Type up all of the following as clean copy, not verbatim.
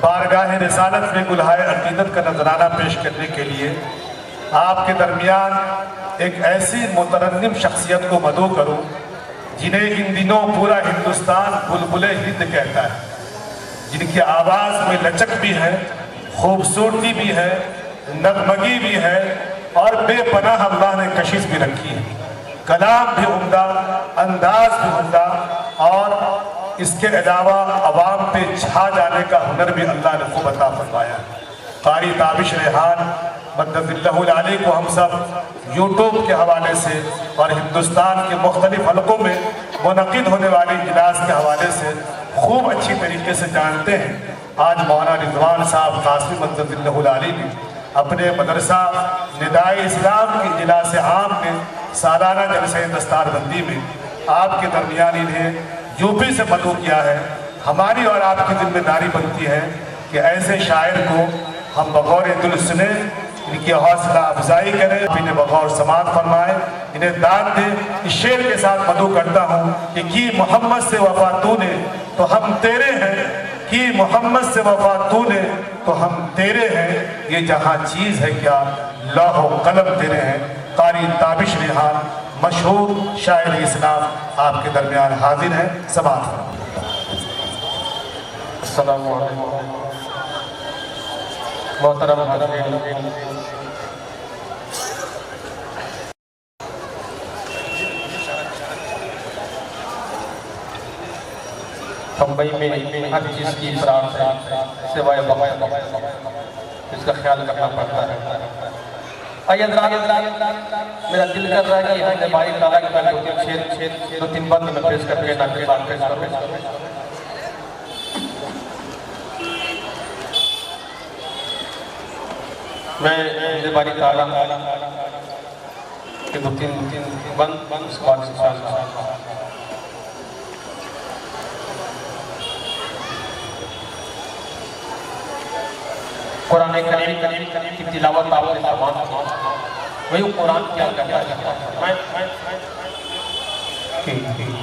بارگاہ رسالت میں گلہائے عقیدت کا نذرانہ پیش کرنے کے لیے آپ کے درمیان ایک ایسی مترنم شخصیت کو مدعو کروں جنہیں ان دنوں پورا ہندوستان بلبل ہند کہتا ہے، جن کی آواز میں لچک بھی ہے، خوبصورتی بھی ہے، نغمگی بھی ہے اور بے پناہ اللہ نے کشش بھی رکھی ہے، کلام بھی عمدہ، انداز بھی عمدہ، اور اس کے علاوہ عوام پہ چھا جانے کا ہنر بھی اللہ نے خوب عطا فرمایا ہے۔ قاری تابش ریحان مدد اللہ العالی کو ہم سب یوٹیوب کے حوالے سے اور ہندوستان کے مختلف حلقوں میں منعقد ہونے والی اجلاس کے حوالے سے خوب اچھی طریقے سے جانتے ہیں۔ آج مولانا رضوان صاحب قاسمی مدد اللہ العالی بھی اپنے مدرسہ ندائے اسلام کی اجلاس عام میں سالانہ جلسہ دستار بندی میں آپ کے درمیان انہیں یوپی سے مدعو کیا ہے۔ ہماری اور آپ کی ذمہ داری بنتی ہے کہ ایسے شاعر کو ہم بغور دل سنیں، ان کی حوصلہ افزائی کریں، انہیں بغور سماعت فرمائیں، انہیں داد دیں۔ اس شعر کے ساتھ مدعو کرتا ہوں کہ کی محمد سے وفا تو نے تو ہم تیرے ہیں، کی محمد سے وفا تو نے تو ہم تیرے ہیں، یہ جہاں چیز ہے کیا لوح و قلم تیرے ہیں۔ قاری تابش ریحان مشہور شاعر اسلام آپ کے درمیان حاضر ہیں، سماعت فرمائیں۔ السلام علیکم محترم حضرین، بمبئی میں ہر چیز کی افراد ہے سوائے بقا، اس کا خیال کرنا پڑتا ہے۔ آئیے حضرات، میرا دل کر رہا ہے کہ ہم نے باری تعالیٰ کی پہلے دو تین بند میں پیش کر کے تاکہ بات پیش کروں۔ میں باری تعالیٰ کے دو تین بند اس بات سے شاید قرآن کریم کی تلاوت آپ نے سماعت کی، وہی قرآن کیا کہتا ہے؟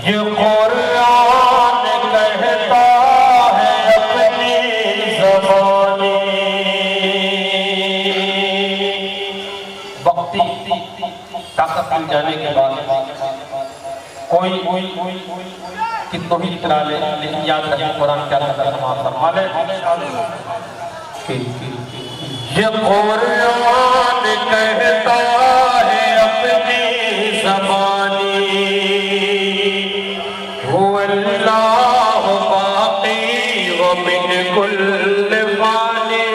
یہ قرآن کہتا ہے اپنی زبانی، وقتی طاقت مل جانے کے بعد کوئی کتنوں ہی اتنا لے، لیکن یاد رکھیں قرآن کیا کہتا ہے؟ سماعت فرما لیں۔ یہ قرآن کہتا ہے اپنی زبانی، هو اللہ باقی ومن کل فانی۔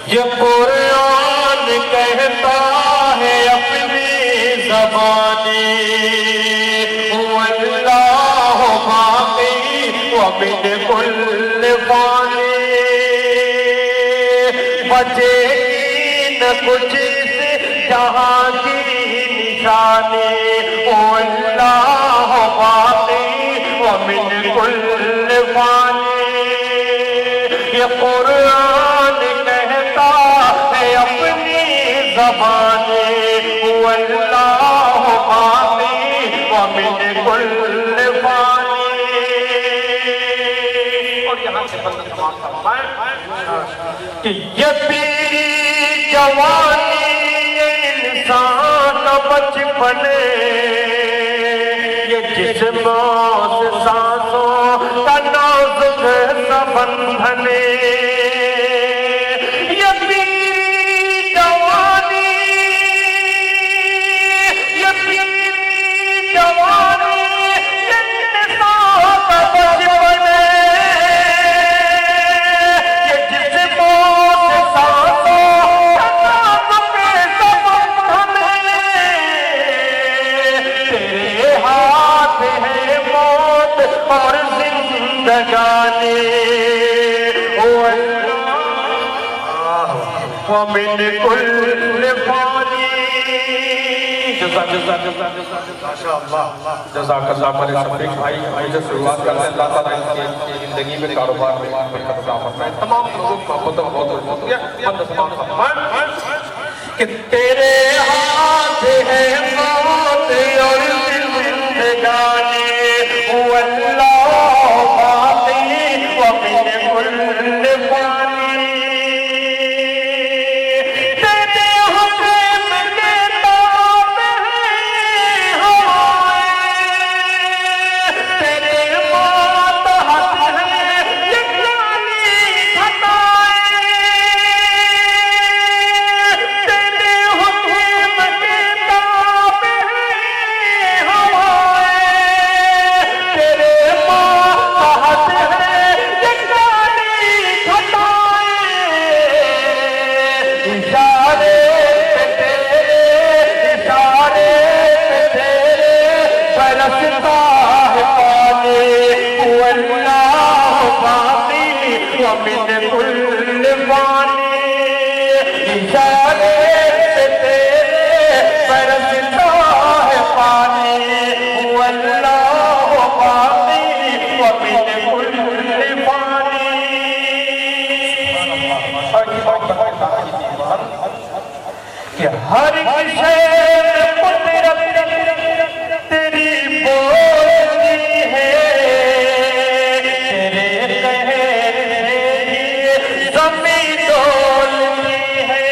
یہ قرآن کہتا ہے اپنی زبانی، هو اللہ باقی ومن کل فانی۔ بچے گی نہ کچھ اس جہاں کی نشانی، او اللہ باقی ومن کل فانی۔ یہ قرآن کہتا ہے اپنی زبانی، او اللہ باقی ومن کل فانی۔ اور یہاں سے بند سماعت فرمائیں کہ یہ پیری جوانی انسان کا بچپن، یہ جسم سے سانسوں کا نازک سا بندھن، یہ پیری جوانی، یہ پیری جوانی انسان کا بچپن، اور زندگانی، او اللہ ومن کل فانی۔ جزاک اللہ علیہ شفیق بھائی، مجھے شروعات کرنے اللہ تعالیٰ ان کی زندگی میں کاروبار میں برکت عطا فرمائے۔ تمام لوگوں کا بہت کہ تیرے ہاتھ ہے موت اور زندگانی، او اللہ باقی ومن كل فانی اشارے سے تیرے برستا ہے پانی هو اللہ باقی ومن كل فانی کہ ہر شے قدرت تیری بولتی ہے تیرے قہر سے ہی زمین ڈولتی ہے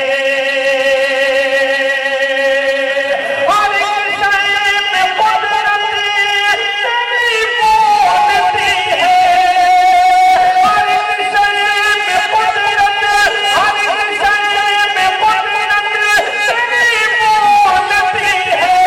ہر شے میں قدرت تیری بولتی ہے ہر شے میں قدرت ہر شے میں قدرت تیری بولتی ہے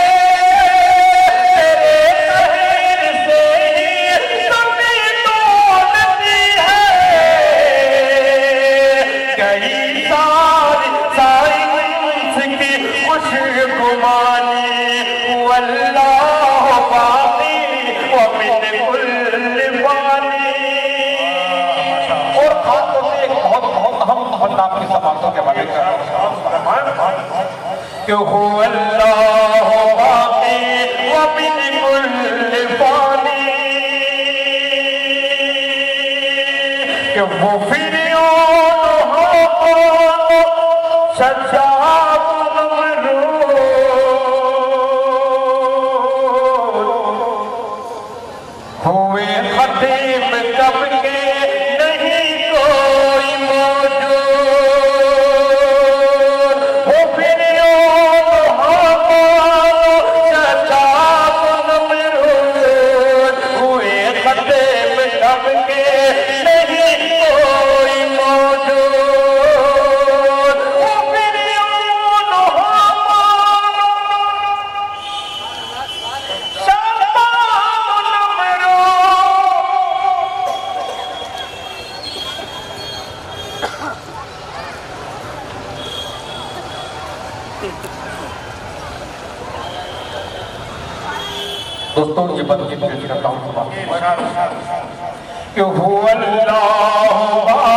کہ هو اللہ باقی ومن كل فانی کہ وہ فریون ہو شجاعت نمرود ہوئے خطیب کب کے نہیں کوئی موجود وہ فریون ہو شجاعت نمرود ہوئے خطیب کب کے نہیں کوئی موجود وہ فریون ہو شجاعت دوستوں یہ بات کی پیش کرتا ہوں کہ هو اللہ